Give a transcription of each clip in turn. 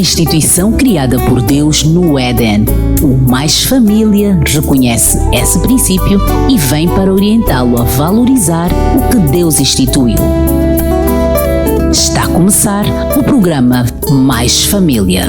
instituição criada por Deus no Éden. O Mais Família reconhece esse princípio e vem para orientá-lo a valorizar o que Deus instituiu. Está a começar o programa Mais Família.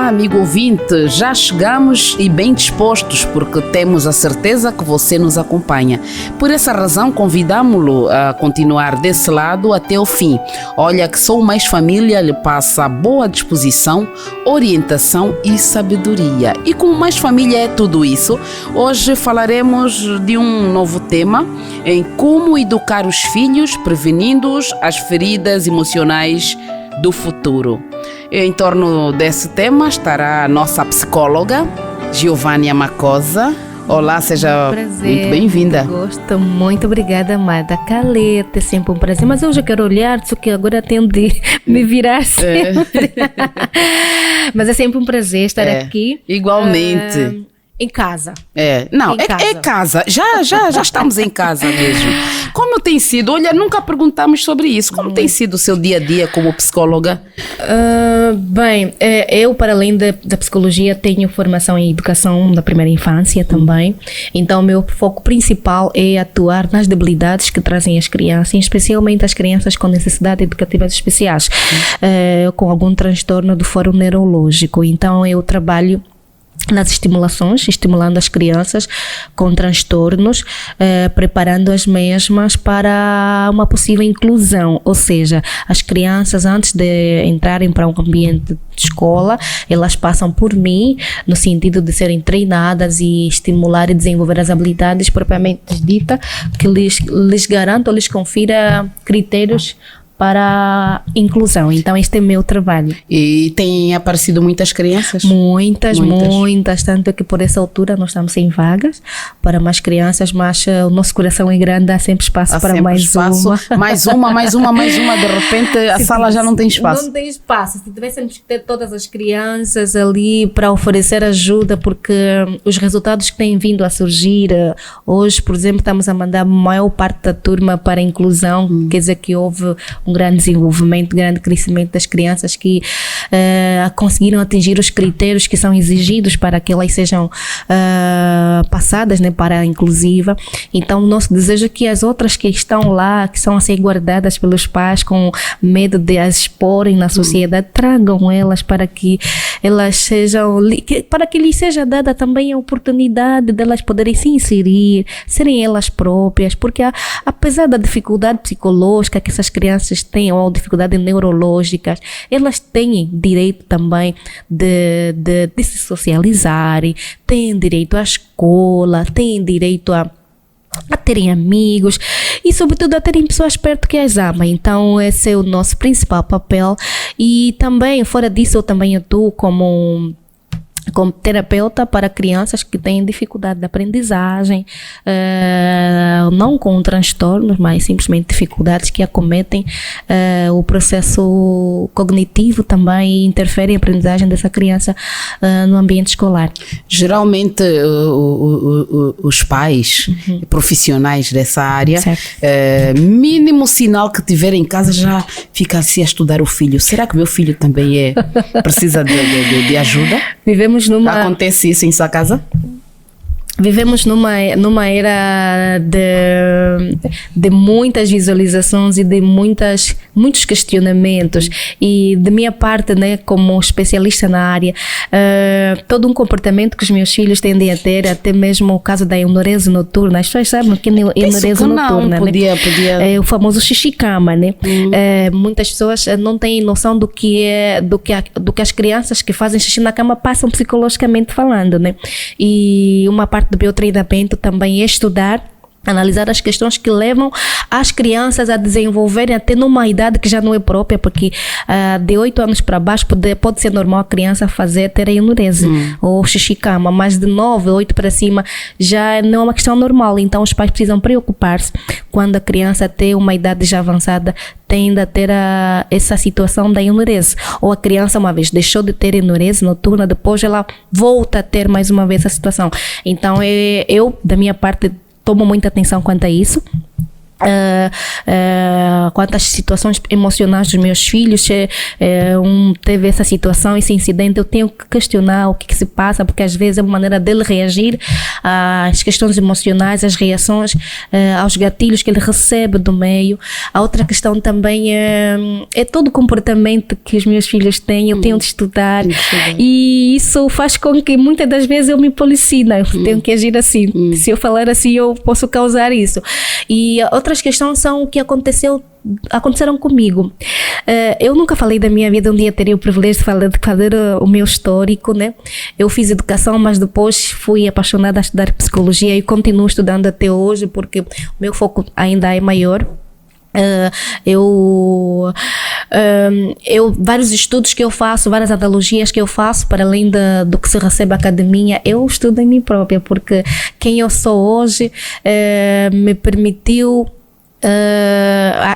Amigo ouvinte, já chegamos e bem dispostos porque temos a certeza que você nos acompanha. Por essa razão, convidamo-lo a continuar desse lado até o fim. Olha que só o Mais Família lhe passa boa disposição, orientação e sabedoria. E como Mais Família é tudo isso, hoje falaremos de um novo tema em como educar os filhos, prevenindo-os às feridas emocionais do futuro. Em torno desse tema estará a nossa psicóloga, Giovânia Macosa. Olá, seja muito bem-vinda. Gosto, muito obrigada, amada. Caleta, é sempre um prazer. Mas eu já quero olhar, só que agora tenho de me virar sempre. Mas é sempre um prazer estar aqui. Igualmente. Em casa. É casa. Já estamos em casa mesmo. Como tem sido? Olha, nunca perguntamos sobre isso. Como tem sido o seu dia a dia como psicóloga? Eu, para além da psicologia, tenho formação em educação da primeira infância também. Então, o meu foco principal é atuar nas debilidades que trazem as crianças, especialmente as crianças com necessidades educativas especiais, com algum transtorno do foro neurológico. Então, eu trabalho nas estimulações, estimulando as crianças com transtornos, preparando as mesmas para uma possível inclusão, ou seja, as crianças antes de entrarem para um ambiente de escola, elas passam por mim no sentido de serem treinadas e estimular e desenvolver as habilidades propriamente dita que lhes garanta ou lhes confira critérios para inclusão. Então este é meu trabalho. E tem aparecido muitas crianças? Muitas, tanto que por essa altura nós estamos sem vagas para mais crianças, mas o nosso coração é grande, há sempre espaço para mais uma. Mais uma, de repente a sala já não tem espaço. Não tem espaço, se tivéssemos que ter todas as crianças ali para oferecer ajuda, porque os resultados que têm vindo a surgir, hoje, por exemplo, estamos a mandar a maior parte da turma para a inclusão, quer dizer que houve um grande desenvolvimento, grande crescimento das crianças que conseguiram atingir os critérios que são exigidos para que elas sejam passadas, né, para a inclusiva. Então, o nosso desejo é que as outras que estão lá, que são a ser guardadas pelos pais com medo de as exporem na sociedade, tragam elas para que elas sejam, para que lhes seja dada também a oportunidade delas poderem se inserir, serem elas próprias, porque apesar da dificuldade psicológica que essas crianças têm ou dificuldades neurológicas, elas têm direito também de se socializarem, têm direito à escola, têm direito a terem amigos e sobretudo a terem pessoas perto que as amam. Então esse é o nosso principal papel. E também fora disso eu também atuo como terapeuta para crianças que têm dificuldade de aprendizagem, não com transtornos, mas simplesmente dificuldades que acometem o processo cognitivo também e interferem na aprendizagem dessa criança no ambiente escolar. Geralmente os pais profissionais dessa área, mínimo sinal que tiver em casa já fica assim a estudar o filho. Será que meu filho também precisa de ajuda? Acontece isso em sua casa? Vivemos numa era de muitas visualizações e de muitos questionamentos, e de minha parte, né, como especialista na área, todo um comportamento que os meus filhos tendem a ter, até mesmo o caso da enurese noturna. As pessoas sabem que é enurese noturna, podia. É o famoso xixi-cama, né? Muitas pessoas não têm noção do que as crianças que fazem xixi na cama passam psicologicamente falando, né? E uma parte do meu treinamento também é estudar Analisar as questões que levam as crianças a desenvolverem até numa idade que já não é própria, porque de 8 anos para baixo pode ser normal a criança ter a enurese ou xixi-cama, mas de 9, 8 para cima já não é uma questão normal. Então os pais precisam preocupar-se quando a criança tem uma idade já avançada, tende a ter essa situação da enurese. Ou a criança uma vez deixou de ter enurese noturna, depois ela volta a ter mais uma vez essa situação. Então eu, da minha parte, tomo muita atenção quanto a isso. Quanto às situações emocionais dos meus filhos, teve essa situação, esse incidente, eu tenho que questionar o que se passa, porque às vezes é uma maneira dele reagir às questões emocionais, às reações, aos gatilhos que ele recebe do meio. A outra questão também é todo o comportamento que os meus filhos têm, eu tenho de estudar, e isso faz com que muitas das vezes eu me policie, eu tenho que agir assim, se eu falar assim eu posso causar isso. E outras questões são o que aconteceram comigo. Eu nunca falei da minha vida, um dia teria o privilégio de fazer o meu histórico, né? Eu fiz educação, mas depois fui apaixonada a estudar psicologia e continuo estudando até hoje, porque o meu foco ainda é maior. Vários estudos que eu faço, várias analogias que eu faço, para além do que se recebe da academia, eu estudo em mim própria, porque quem eu sou hoje me permitiu.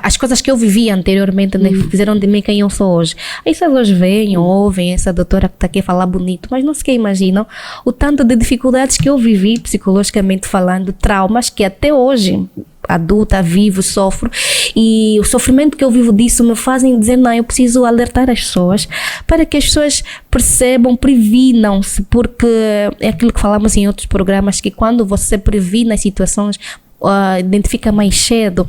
As coisas que eu vivi anteriormente, né, fizeram de mim quem eu sou hoje. Aí as pessoas veem, ouvem essa doutora que está aqui a falar bonito, mas não sequer imaginam o tanto de dificuldades que eu vivi psicologicamente falando, traumas que até hoje, adulta, vivo, sofro, e o sofrimento que eu vivo disso me fazem dizer, não, eu preciso alertar as pessoas para que as pessoas percebam, previnam-se, porque é aquilo que falamos em outros programas, que quando você previne as situações, identifica mais cedo,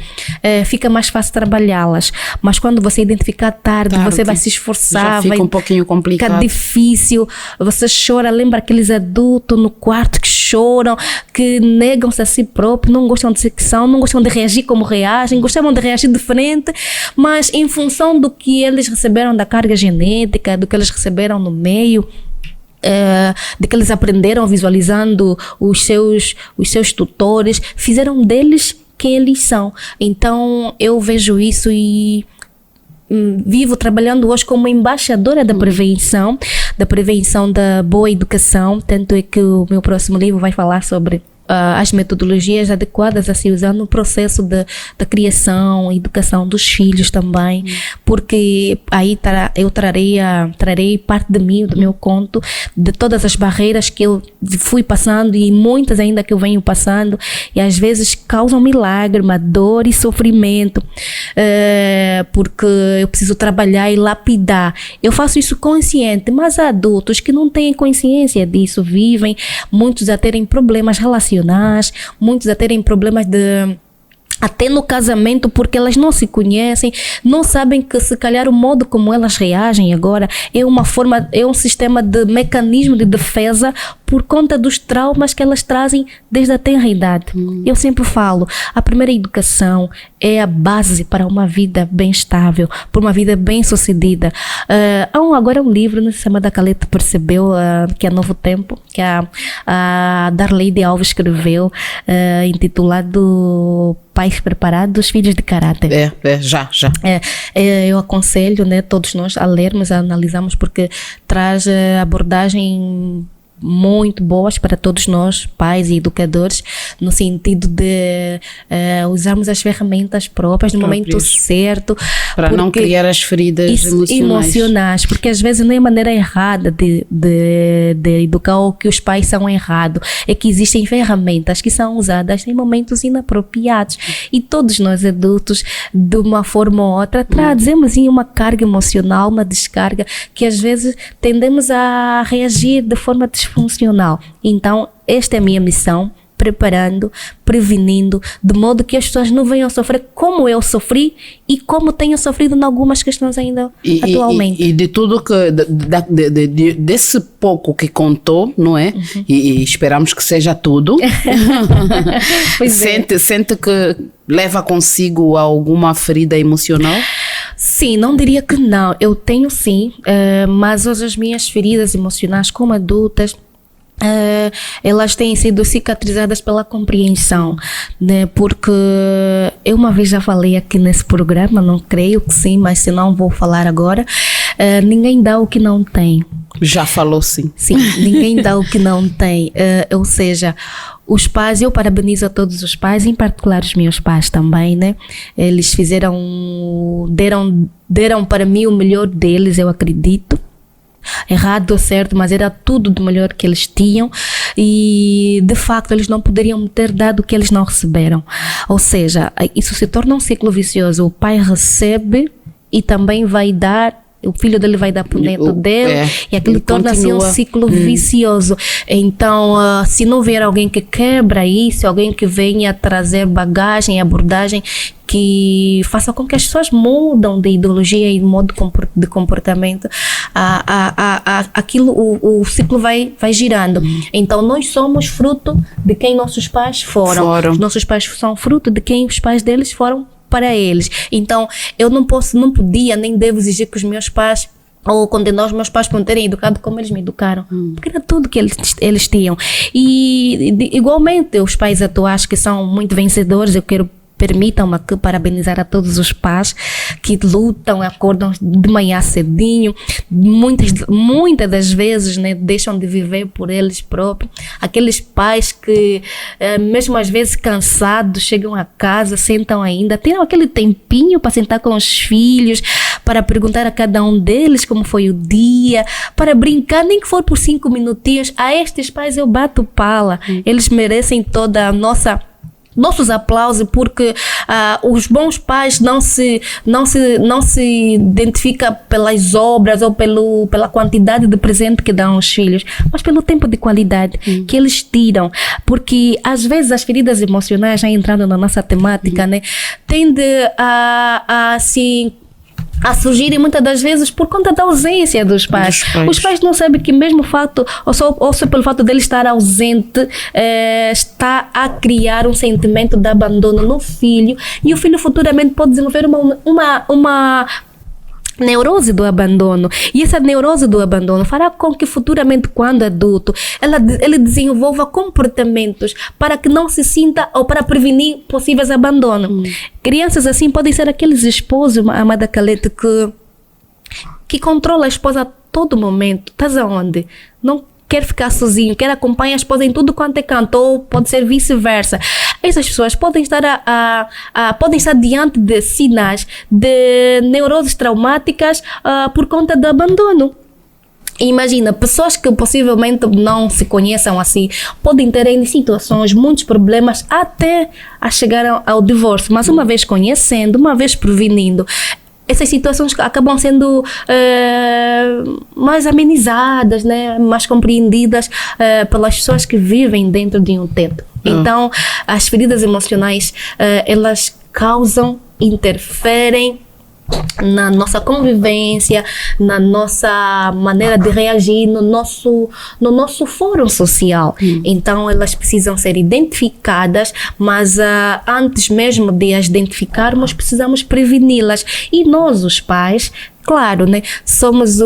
fica mais fácil trabalhá-las, mas quando você identificar tarde, você vai se esforçar, já fica um pouquinho complicado, fica difícil, você chora, lembra aqueles adultos no quarto que choram, que negam-se a si próprios, não gostam de ser que são, não gostam de reagir como reagem, gostavam de reagir diferente, mas em função do que eles receberam da carga genética, do que eles receberam no meio, de que eles aprenderam visualizando os seus tutores, fizeram deles quem eles são. Então eu vejo isso e vivo trabalhando hoje como embaixadora da prevenção da boa educação, tanto é que o meu próximo livro vai falar sobre as metodologias adequadas a se usar no processo da criação e educação dos filhos também, porque aí eu trarei parte de mim, do meu conto, de todas as barreiras que eu fui passando e muitas ainda que eu venho passando, e às vezes causam-me lágrima, dor e sofrimento, porque eu preciso trabalhar e lapidar. Eu faço isso consciente, mas há adultos que não têm consciência disso, vivem, muitos a terem problemas relacionais, muitos a terem problemas até no casamento, porque elas não se conhecem, não sabem que se calhar o modo como elas reagem agora é um sistema de mecanismo de defesa por conta dos traumas que elas trazem desde a tenra idade. Eu sempre falo, a primeira educação é a base para uma vida bem estável, para uma vida bem sucedida. Agora um livro, não sei se a Amanda Caleta percebeu, que é Novo Tempo, que a Darleide Alves escreveu, intitulado Pais Preparados, Filhos de Caráter. Já. Eu aconselho, né, todos nós a lermos, a analisarmos, porque traz abordagem muito boas para todos nós, pais e educadores, no sentido de usarmos as ferramentas próprias no momento certo. Para não criar as feridas emocionais. Porque às vezes não é a maneira errada de educar ou que os pais são errados. É que existem ferramentas que são usadas em momentos inapropriados. E todos nós adultos, de uma forma ou outra, trazemos uma carga emocional, uma descarga, que às vezes tendemos a reagir de forma disfuncional. Então, esta é a minha missão, preparando, prevenindo, de modo que as pessoas não venham a sofrer como eu sofri e como tenho sofrido em algumas questões ainda atualmente. E de tudo que, desse pouco que contou, não é? E esperamos que seja tudo. Sente que leva consigo alguma ferida emocional? Sim, não diria que não. Eu tenho sim, mas hoje as minhas feridas emocionais como adultas, elas têm sido cicatrizadas pela compreensão, né? Porque eu uma vez já falei aqui nesse programa, não creio que sim, mas se não vou falar agora, ninguém dá o que não tem. Já falou sim. Sim, ninguém dá o que não tem, ou seja, os pais, eu parabenizo a todos os pais, em particular os meus pais também, né? Eles deram para mim o melhor deles, eu acredito. Errado ou certo, mas era tudo do melhor que eles tinham e de facto eles não poderiam ter dado o que eles não receberam, ou seja, isso se torna um ciclo vicioso. O pai recebe e também vai dar, o filho dele vai dar por dentro dele, e aquilo torna-se um ciclo vicioso. Então, se não vier alguém que quebra isso, alguém que venha trazer bagagem, abordagem, que faça com que as pessoas mudam de ideologia e modo de comportamento, aquilo, o ciclo vai girando. Então, nós somos fruto de quem nossos pais foram. Os nossos pais são fruto de quem os pais deles foram para eles. Então, eu não podia, nem devo exigir que os meus pais, ou condenar os meus pais por não terem educado como eles me educaram, porque era tudo que eles tinham. E igualmente, os pais atuais que são muito vencedores, permitam-me aqui parabenizar a todos os pais que lutam, acordam de manhã cedinho, muitas das vezes, né, deixam de viver por eles próprios. Aqueles pais que, mesmo às vezes cansados, chegam a casa, sentam ainda, tiram aquele tempinho para sentar com os filhos, para perguntar a cada um deles como foi o dia, para brincar, nem que for por 5 minutinhos. A estes pais eu bato pala. Eles merecem toda a nossos aplausos, porque os bons pais não se identificam pelas obras ou pela quantidade de presente que dão aos filhos, mas pelo tempo de qualidade que eles tiram, porque às vezes as feridas emocionais, já entrando na nossa temática, né, tende a surgirem muitas das vezes por conta da ausência dos pais. Os pais não sabem que mesmo o fato, ou só pelo fato dele estar ausente, está a criar um sentimento de abandono no filho, e o filho futuramente pode desenvolver uma neurose do abandono, e essa neurose do abandono fará com que futuramente, quando adulto, ele desenvolva comportamentos para que não se sinta, ou para prevenir possíveis abandonos. Crianças assim podem ser aqueles esposos, amada Calete, que controla a esposa a todo momento. Estás aonde? Não quer ficar sozinho, quer acompanhar a esposa em tudo quanto é canto, ou pode ser vice-versa. Essas pessoas podem estar podem estar diante de sinais de neuroses traumáticas por conta do abandono. Imagina, pessoas que possivelmente não se conheçam assim, podem ter em situações, muitos problemas, até a chegar ao divórcio, mas uma vez conhecendo, uma vez prevenindo, essas situações acabam sendo mais amenizadas, né? Mais compreendidas pelas pessoas que vivem dentro de um teto. Então, as feridas emocionais, elas causam, interferem na nossa convivência, na nossa maneira de reagir, no nosso fórum social. Então, elas precisam ser identificadas, mas antes mesmo de as identificarmos, precisamos preveni-las. E nós, os pais, claro, né? Somos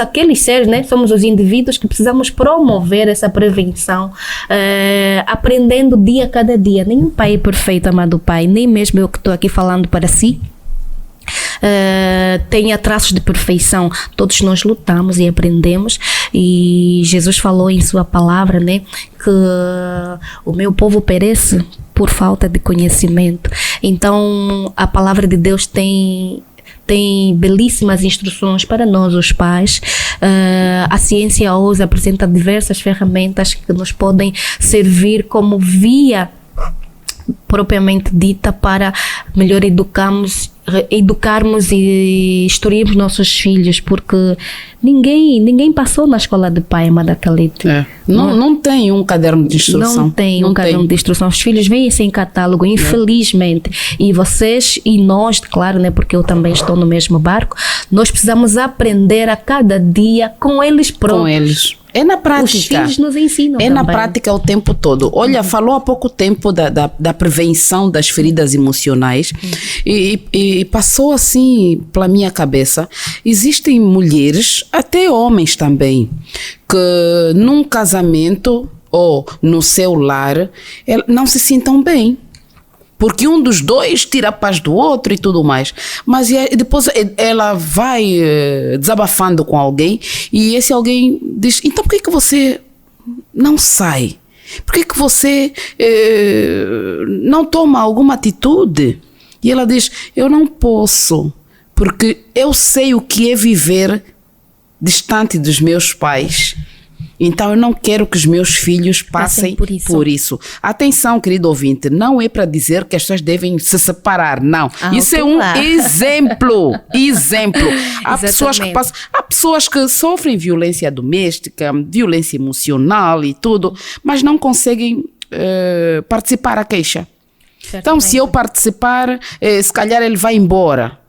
aqueles seres, né? Somos os indivíduos que precisamos promover essa prevenção, aprendendo dia a cada dia. Nenhum pai é perfeito, amado pai, nem mesmo eu que estou aqui falando para si tenha traços de perfeição. Todos nós lutamos e aprendemos, e Jesus falou em sua palavra, né, que o meu povo perece por falta de conhecimento. Então a palavra de Deus tem belíssimas instruções para nós, os pais. A ciência hoje apresenta diversas ferramentas que nos podem servir como via propriamente dita para melhor educarmos e instruirmos nossos filhos, porque ninguém passou na escola de pai, amada Calete. Não tem um caderno de instrução. Não tem um caderno de instrução. Os filhos vêm sem catálogo, infelizmente. E vocês e nós, claro, né, porque eu também estou no mesmo barco, nós precisamos aprender a cada dia com eles próprios. É na prática. Os filhos nos ensinam É também. na prática o tempo todo. Olha, falou há pouco tempo da prevenção das feridas emocionais e passou assim pela minha cabeça. Existem mulheres, até homens também, que num casamento ou no seu lar não se sintam bem. Porque um dos dois tira a paz do outro e tudo mais. Mas depois ela vai desabafando com alguém e esse alguém diz, então por que você não sai? Por que você não toma alguma atitude? E ela diz, eu não posso, porque eu sei o que é viver distante dos meus pais. Então, eu não quero que os meus filhos passem por isso. Atenção, querido ouvinte, não é para dizer que as pessoas devem se separar, não. Isso é um exemplo. Há pessoas que sofrem violência doméstica, violência emocional e tudo, mas não conseguem participar à queixa. Certamente. Então, se eu participar, se calhar ele vai embora.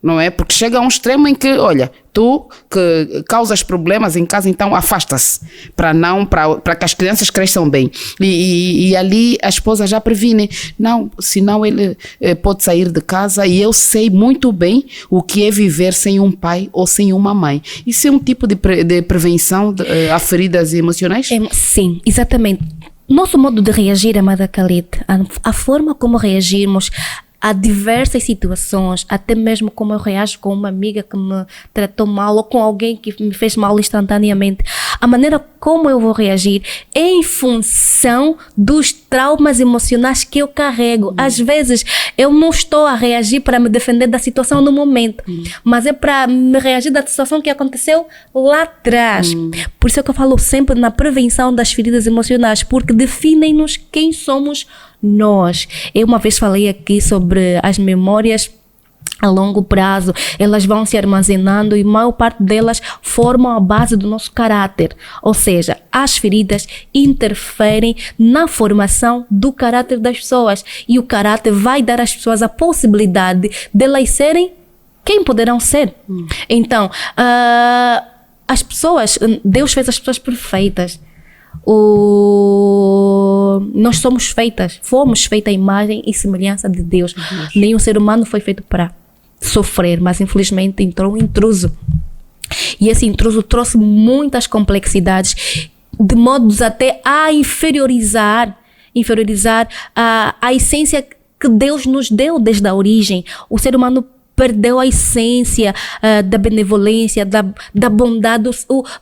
Não é? Porque chega a um extremo em que, olha, tu que causas problemas em casa, então afasta-se para que as crianças cresçam bem. E ali a esposa já previne. Não, senão ele pode sair de casa e eu sei muito bem o que é viver sem um pai ou sem uma mãe. Isso é um tipo de prevenção a feridas emocionais? Sim, exatamente. Nosso modo de reagir, amada Khalid, a forma como reagirmos a diversas situações, até mesmo como eu reajo com uma amiga que me tratou mal ou com alguém que me fez mal instantaneamente. A maneira como eu vou reagir é em função dos traumas emocionais que eu carrego. Às vezes eu não estou a reagir para me defender da situação no momento, mas é para me reagir da situação que aconteceu lá atrás. Por isso é que eu falo sempre na prevenção das feridas emocionais, porque definem-nos quem somos nós. Eu uma vez falei aqui sobre as memórias a longo prazo, elas vão se armazenando e a maior parte delas formam a base do nosso caráter. Ou seja, as feridas interferem na formação do caráter das pessoas e o caráter vai dar às pessoas a possibilidade de elas serem quem poderão ser. Então, as pessoas, Deus fez as pessoas perfeitas. Nós fomos feitas à imagem e semelhança de Deus. Nenhum ser humano foi feito para sofrer, mas infelizmente entrou um intruso. E esse intruso trouxe muitas complexidades, de modos até a inferiorizar a essência que Deus nos deu desde a origem. O ser humano perdeu a essência da benevolência, da bondade,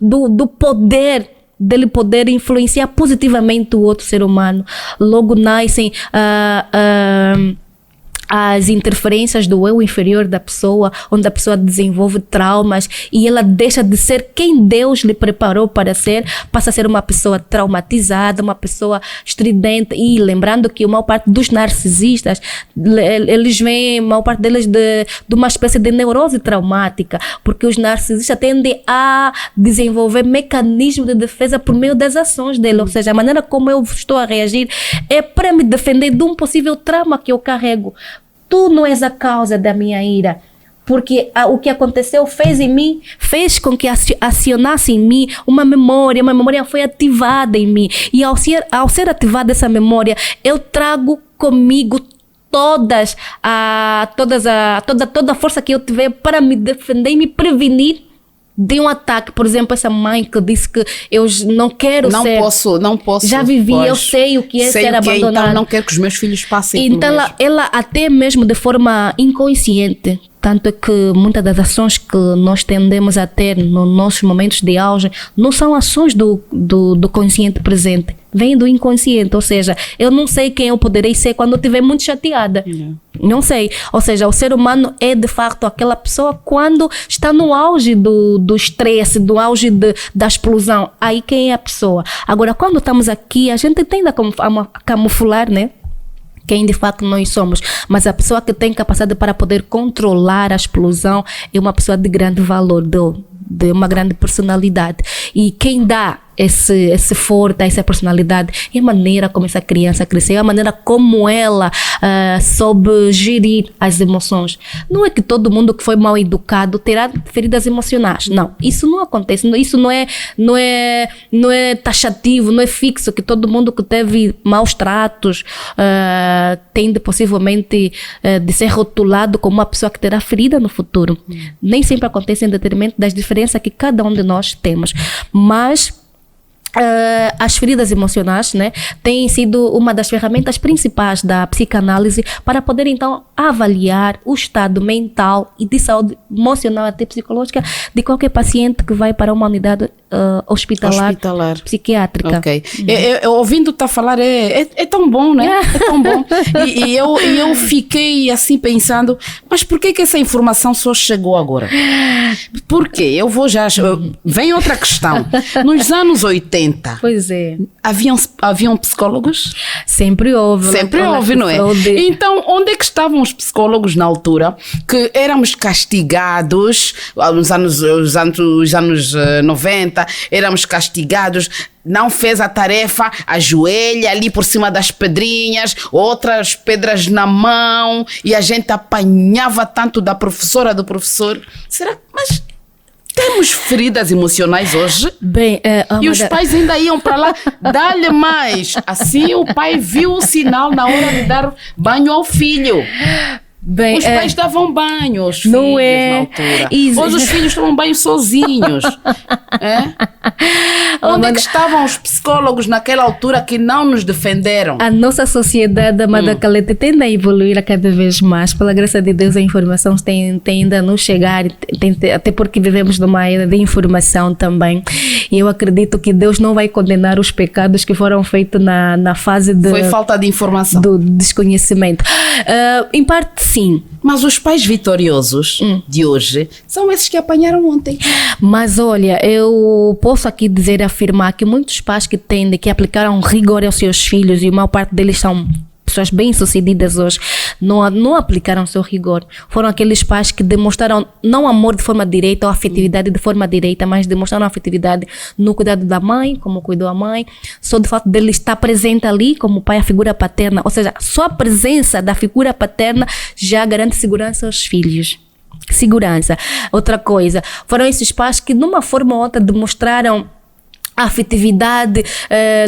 do poder, dele poder influenciar positivamente o outro ser humano. Logo nascem as interferências do eu inferior da pessoa, onde a pessoa desenvolve traumas e ela deixa de ser quem Deus lhe preparou para ser, passa a ser uma pessoa traumatizada, uma pessoa estridente. E lembrando que a maior parte dos narcisistas, eles vêm, a maior parte deles de uma espécie de neurose traumática, porque os narcisistas tendem a desenvolver mecanismos de defesa por meio das ações dele, ou seja, a maneira como eu estou a reagir é para me defender de um possível trauma que eu carrego. Tu não és a causa da minha ira, porque o que aconteceu fez com que acionasse em mim uma memória foi ativada em mim, e ao ser ativada essa memória, eu trago comigo toda a força que eu tiver para me defender e me prevenir de um ataque. Por exemplo, essa mãe que disse que eu não quero não posso. Já vivi, eu sei o que é ser abandonada. Então não quero que os meus filhos passem por isso. Então ela até mesmo de forma inconsciente, tanto é que muitas das ações que nós tendemos a ter nos nossos momentos de auge não são ações do consciente presente, vem do inconsciente. Ou seja, eu não sei quem eu poderei ser quando eu estiver muito chateada. Não sei. Ou seja, o ser humano é de facto aquela pessoa quando está no auge do estresse, do auge da explosão. Aí quem é a pessoa? Agora, quando estamos aqui, a gente tende a camuflar, né? Quem de facto nós somos. Mas a pessoa que tem capacidade para poder controlar a explosão é uma pessoa de grande valor, de uma grande personalidade. E quem dá esse forte, essa personalidade, é a maneira como essa criança cresceu, é a maneira como ela soube gerir as emoções. Não é que todo mundo que foi mal educado terá feridas emocionais. Não, isso não acontece. Isso não é taxativo, não é fixo que todo mundo que teve maus tratos tende possivelmente de ser rotulado como uma pessoa que terá ferida no futuro. Nem sempre acontece em detrimento das diferenças que cada um de nós temos. Mas as feridas emocionais, né, têm sido uma das ferramentas principais da psicanálise para poder então avaliar o estado mental e de saúde emocional até psicológica de qualquer paciente que vai para uma unidade hospitalar psiquiátrica. Ok. Eu ouvindo-te a falar é tão bom, né? É tão bom. E eu fiquei assim pensando, mas por que essa informação só chegou agora? Por quê? Eu vou já... Vem outra questão. Nos anos 80, pois é, haviam psicólogos? Sempre houve. Sempre houve, não é? Então, onde é que estavam os psicólogos na altura que éramos castigados, nos anos 90, éramos castigados, não fez a tarefa, ajoelha ali por cima das pedrinhas, outras pedras na mão, e a gente apanhava tanto da professora, do professor. Será? Mas temos feridas emocionais hoje? Bem, e os pais ainda iam para lá, dá-lhe mais. Assim o pai viu o sinal na hora de dar banho ao filho. Bem, os pais davam banho aos filhos não na altura. Hoje os filhos tomam banho sozinhos. Onde é que estavam os psicólogos naquela altura que não nos defenderam? A nossa sociedade, amada Caleta, tende a evoluir a cada vez mais. Pela graça de Deus, a informação tem ainda a nos chegar, até porque vivemos numa era de informação também. E eu acredito que Deus não vai condenar os pecados que foram feitos na fase de... Foi falta de informação. Do desconhecimento. Em parte, sim. Mas os pais vitoriosos de hoje são esses que apanharam ontem. Mas olha, eu posso aqui dizer e afirmar que muitos pais que aplicaram rigor aos seus filhos, e a maior parte deles são pessoas bem-sucedidas hoje, não aplicaram seu rigor. Foram aqueles pais que demonstraram não amor de forma direta ou afetividade de forma direta, mas demonstraram afetividade no cuidado da mãe, como cuidou a mãe, só do fato dele estar presente ali como pai, a figura paterna. Ou seja, só a presença da figura paterna já garante segurança aos filhos. Segurança. Outra coisa, foram esses pais que de uma forma ou outra demonstraram a afetividade,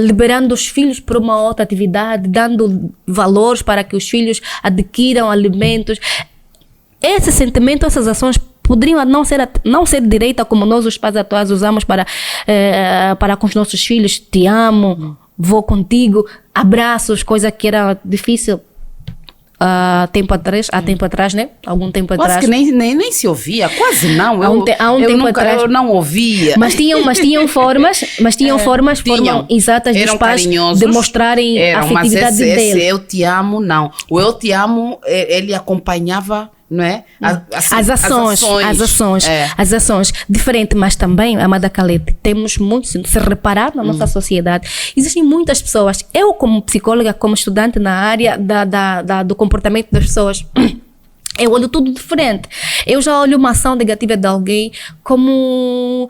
liberando os filhos para uma outra atividade, dando valores para que os filhos adquiram alimentos. Esse sentimento, essas ações poderiam não ser direita como nós os pais atuais usamos para com os nossos filhos. Te amo, vou contigo, abraços, coisa que era difícil há tempo atrás, né? Algum tempo atrás. Quase que nem se ouvia, quase não. Eu não ouvia. Mas tinham formas exatas dos pais demonstrarem a afetividade deles. Esse eu te amo, não. O eu te amo, ele acompanhava, não é? As ações. Diferente, mas também, amada Calete, temos muito, se reparar na nossa sociedade, existem muitas pessoas, eu como psicóloga, como estudante na área do comportamento das pessoas, eu olho tudo diferente. Eu já olho uma ação negativa de alguém como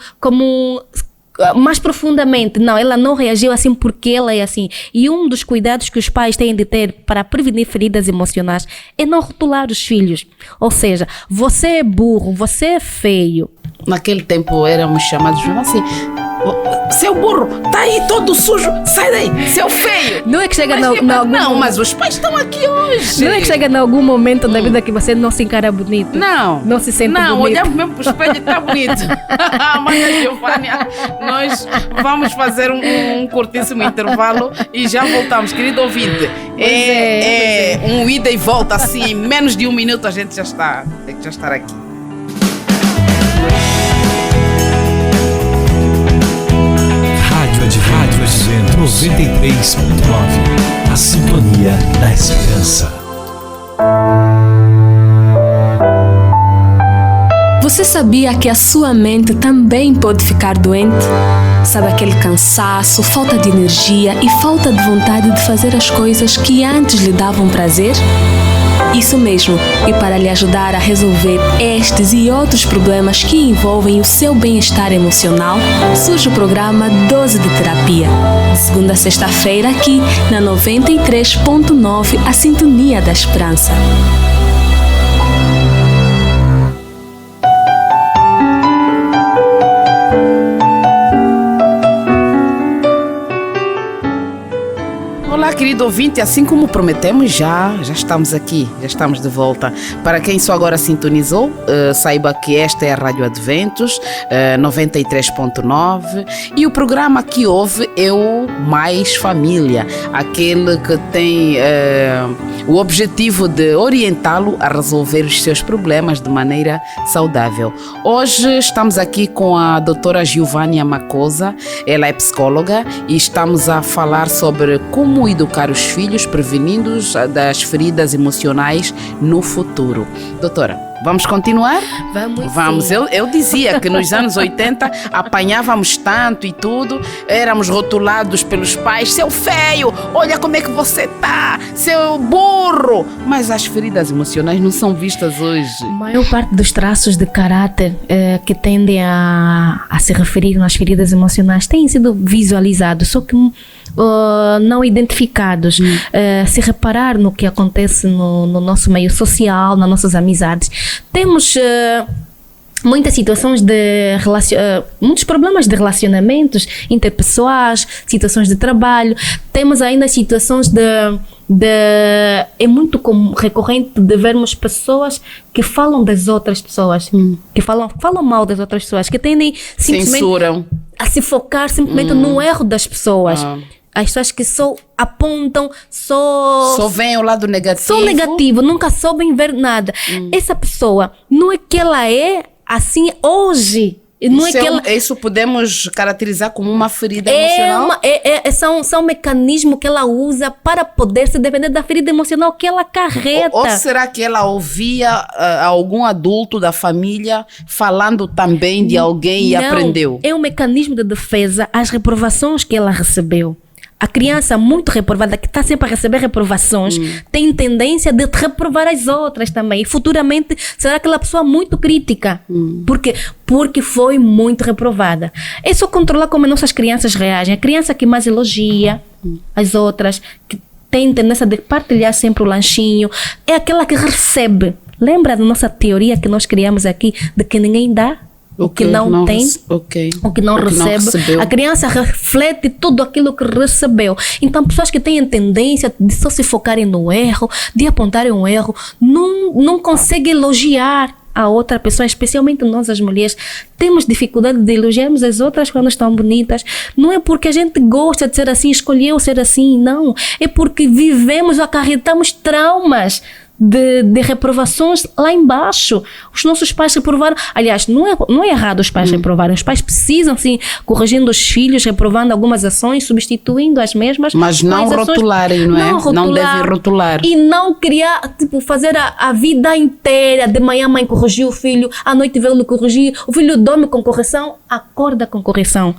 mais profundamente. Não, ela não reagiu assim porque ela é assim. E um dos cuidados que os pais têm de ter para prevenir feridas emocionais é não rotular os filhos. Ou seja, você é burro, você é feio. Naquele tempo éramos chamados assim: seu burro, tá aí todo sujo, sai daí, seu feio. Não é que chega mas os pais estão aqui hoje. Não é que chega em algum momento da vida que você não se encara bonito? Não se sente bonito. Não, olhamos mesmo pro espelho e tá bonito. Mas, Giovânia, nós vamos fazer um curtíssimo intervalo e já voltamos. Querido ouvinte, um ida e volta assim, em menos de um minuto a gente já está aqui. Rádio Advento 93.9, a sintonia da esperança. Você sabia que a sua mente também pode ficar doente? Sabe, aquele cansaço, falta de energia e falta de vontade de fazer as coisas que antes lhe davam prazer? Isso mesmo, e para lhe ajudar a resolver estes e outros problemas que envolvem o seu bem-estar emocional, surge o programa Dose de Terapia, de segunda a sexta-feira aqui na 93.9, a Sintonia da Esperança. Olá, querido ouvinte, assim como prometemos, já estamos aqui, já estamos de volta. Para quem só agora sintonizou, saiba que esta é a Rádio Adventos, 93.9, e o programa que ouve é o Mais Família, aquele que tem o objetivo de orientá-lo a resolver os seus problemas de maneira saudável. Hoje estamos aqui com a doutora Giovânia Macosa, ela é psicóloga, e estamos a falar sobre como educar os filhos prevenindo das feridas emocionais no futuro. Doutora, vamos continuar? Vamos. Eu dizia que nos anos 80 apanhávamos tanto e tudo, éramos rotulados pelos pais, seu feio, olha como é que você tá, seu burro. Mas as feridas emocionais não são vistas hoje. A maior parte dos traços de caráter que tendem a se referir nas feridas emocionais têm sido visualizados, só que não identificados. Se reparar no que acontece no nosso meio social, nas nossas amizades, temos muitas situações muitos problemas de relacionamentos interpessoais, situações de trabalho. Temos ainda situações é muito recorrente de vermos pessoas que falam das outras pessoas, que falam mal das outras pessoas, que tendem simplesmente censuram, a se focar simplesmente no erro das pessoas. As pessoas que só apontam, só veem o lado negativo. Só negativo, nunca soubem ver nada. Essa pessoa, não é que ela é assim hoje. Não isso podemos caracterizar como uma ferida emocional? São mecanismos que ela usa para poder se defender da ferida emocional que ela carrega. Ou será que ela ouvia algum adulto da família falando também de alguém e aprendeu? É um mecanismo de defesa às reprovações que ela recebeu. A criança muito reprovada, que está sempre a receber reprovações, tem tendência de reprovar as outras também. E futuramente será aquela pessoa muito crítica. Porque foi muito reprovada. É só controlar como as nossas crianças reagem. A criança que mais elogia as outras, que tem tendência de partilhar sempre o lanchinho, é aquela que recebe. Lembra da nossa teoria que nós criamos aqui, de que ninguém dá? O que não tem, o que não recebe. A criança reflete tudo aquilo que recebeu. Então, pessoas que têm a tendência de só se focarem no erro, de apontarem um erro, não conseguem elogiar a outra pessoa, especialmente nós as mulheres. Temos dificuldade de elogiarmos as outras quando estão bonitas. Não é porque a gente gosta de ser assim, escolheu ser assim, não. É porque vivemos, acarretamos traumas de reprovações lá embaixo. Os nossos pais reprovaram. Aliás, não é errado os pais reprovarem. Os pais precisam, sim, corrigindo os filhos, reprovando algumas ações, substituindo as mesmas. Mas não rotularem, não é? Não devem rotular. E não criar, fazer a vida inteira. De manhã a mãe corrigiu o filho, à noite veio-lhe corrigir, o filho dorme com correção, acorda com correção.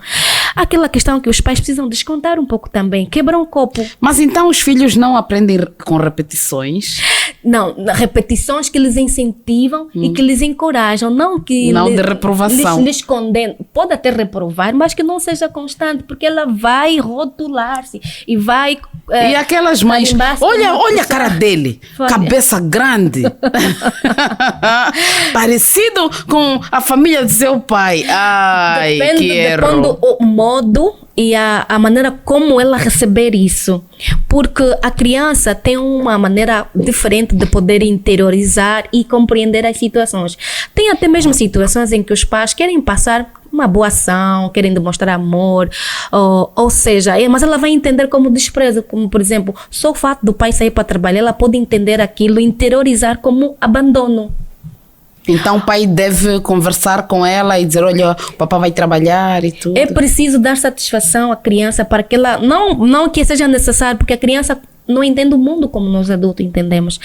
Aquela questão que os pais precisam descontar um pouco também, quebrar um copo. Mas então os filhos não aprendem com repetições? Não, repetições que lhes incentivam e que lhes encorajam, não que de reprovação. Lhes condenam. Pode até reprovar, mas que não seja constante, porque ela vai rotular-se e vai... E aquelas mães, olha a cara dele, cabeça grande, parecido com a família do seu pai. Ai, depende o modo e a maneira como ela receber isso. Porque a criança tem uma maneira diferente de poder interiorizar e compreender as situações. Tem até mesmo situações em que os pais querem passar uma boa ação, querem demonstrar amor, ou seja, mas ela vai entender como desprezo, como por exemplo, só o fato do pai sair para trabalhar, ela pode entender aquilo, interiorizar como abandono. Então o pai deve conversar com ela e dizer, olha, o papai vai trabalhar e tudo. É preciso dar satisfação à criança para que ela, não que seja necessário, porque a criança não entende o mundo como nós adultos entendemos.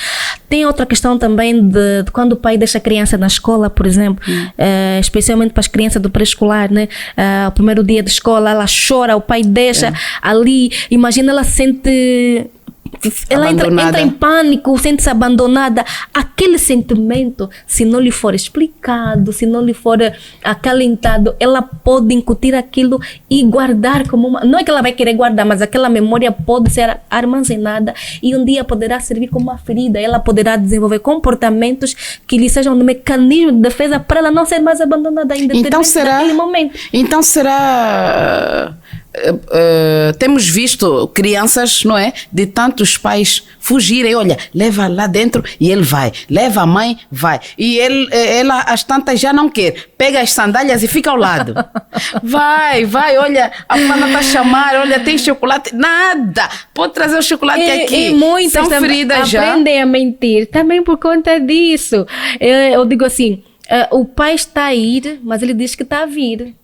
Tem outra questão também de quando o pai deixa a criança na escola, por exemplo, especialmente para as crianças do pré-escolar, né? O primeiro dia de escola, ela chora, o pai deixa ali, imagina, ela sente ela entra em pânico, sente-se abandonada. Aquele sentimento, se não lhe for explicado, se não lhe for acalentado, ela pode incutir aquilo e guardar como uma... Não é que ela vai querer guardar, mas aquela memória pode ser armazenada e um dia poderá servir como uma ferida. Ela poderá desenvolver comportamentos que lhe sejam um mecanismo de defesa para ela não ser mais abandonada ainda naquele momento. Então será... temos visto crianças, não é? De tantos pais fugirem, olha, leva lá dentro e ele vai, leva a mãe, vai. E ela às tantas já não quer, pega as sandálias e fica ao lado. Vai, olha, a Fana está a chamar, olha, tem chocolate, nada, pode trazer o chocolate aqui. E muitas são feridas já. Aprendem a mentir, também por conta disso. Eu digo assim, o pai está a ir, mas ele diz que está a vir.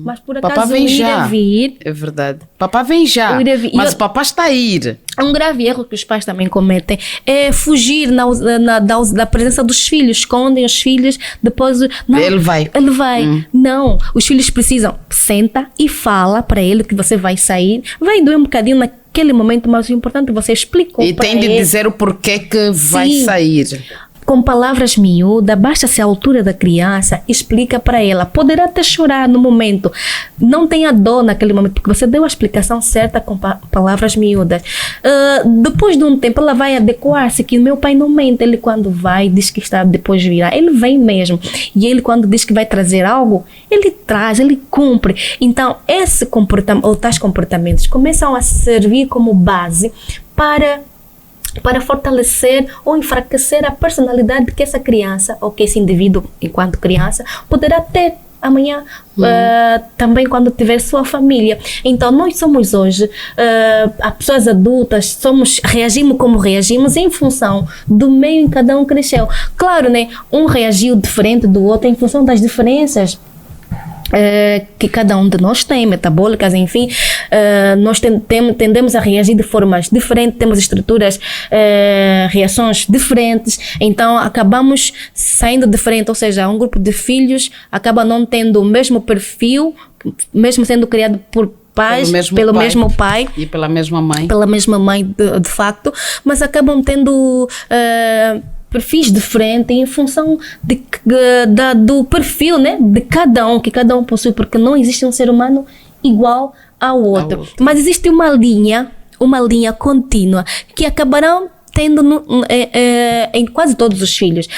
Mas por acaso papá vem já. Vir, é verdade. Papá vem já, mas o papá está a ir. Um grave erro que os pais também cometem é fugir da presença dos filhos. Escondem os filhos, depois... Não, ele vai. Não, os filhos precisam. Senta e fala para ele que você vai sair. Vai doer um bocadinho naquele momento, mas o importante é você explicou para ele. E tem de dizer o porquê que vai sair. Com palavras miúdas, basta-se a altura da criança, explica para ela. Poderá até chorar no momento, não tenha dor naquele momento, porque você deu a explicação certa com palavras miúdas. Depois de um tempo, ela vai adequar-se, que meu pai não mente. Ele quando vai, diz que está, depois virá. Ele vem mesmo. E ele quando diz que vai trazer algo, ele traz, ele cumpre. Então, esse comportamento, ou tais comportamentos, começam a servir como base para fortalecer ou enfraquecer a personalidade que essa criança ou que esse indivíduo, enquanto criança, poderá ter amanhã, também quando tiver sua família. Então, nós somos hoje, as pessoas adultas, reagimos como reagimos em função do meio em que cada um cresceu. Claro, né? Um reagiu diferente do outro em função das diferenças que cada um de nós tem, metabólicas, enfim, nós tendemos a reagir de formas diferentes, temos estruturas, reações diferentes, então acabamos saindo diferente, ou seja, um grupo de filhos acaba não tendo o mesmo perfil, mesmo sendo criado por pais, pelo mesmo pai e pela mesma mãe, de facto, mas acabam tendo perfis diferentes em função do perfil, né, de cada um, que cada um possui, porque não existe um ser humano igual ao outro. Mas existe uma linha contínua que acabarão tendo em quase todos os filhos.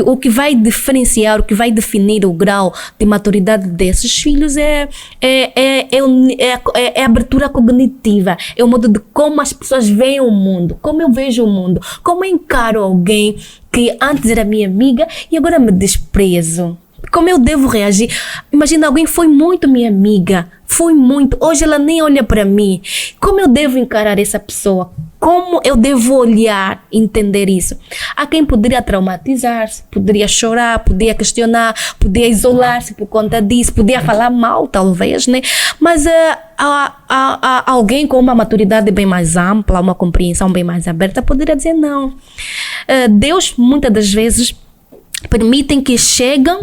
O que vai diferenciar, o que vai definir o grau de maturidade desses filhos é a abertura cognitiva, é o modo de como as pessoas veem o mundo, como eu vejo o mundo, como eu encaro alguém que antes era minha amiga e agora me desprezo. Como eu devo reagir? Imagina, alguém foi muito minha amiga, hoje ela nem olha para mim. Como eu devo encarar essa pessoa? Como eu devo olhar, entender isso? Há quem poderia traumatizar-se, poderia chorar, poderia questionar, poderia isolar-se por conta disso, poderia falar mal, talvez, né? Mas há alguém com uma maturidade bem mais ampla, uma compreensão bem mais aberta, poderia dizer não. Deus, muitas das vezes, permitem que cheguem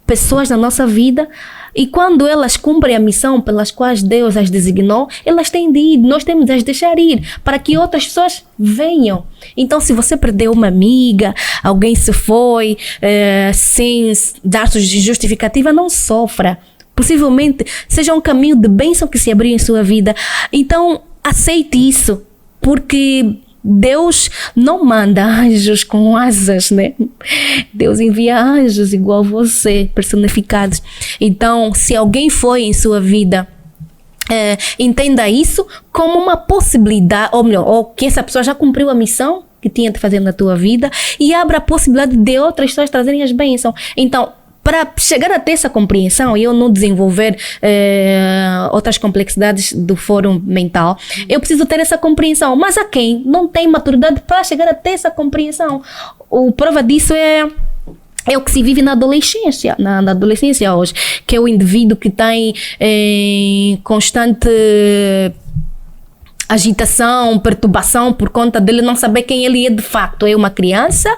pessoas na nossa vida e quando elas cumprem a missão pelas quais Deus as designou, elas têm de ir, nós temos de as deixar ir para que outras pessoas venham. Então, se você perdeu uma amiga, alguém se foi sem dar justificativa, não sofra. Possivelmente seja um caminho de bênção que se abriu em sua vida. Então, aceite isso, porque Deus não manda anjos com asas, né? Deus envia anjos igual a você, personificados. Então, se alguém foi em sua vida, entenda isso como uma possibilidade, ou melhor, ou que essa pessoa já cumpriu a missão que tinha de fazer na tua vida e abra a possibilidade de outras pessoas trazerem as bênçãos. Então, para chegar até essa compreensão e eu não desenvolver outras complexidades do fórum mental, eu preciso ter essa compreensão. Mas há quem não tem maturidade para chegar até essa compreensão. A prova disso é o que se vive na adolescência, na adolescência hoje, que é o indivíduo que tem constante agitação, perturbação por conta dele não saber quem ele é de facto. É uma criança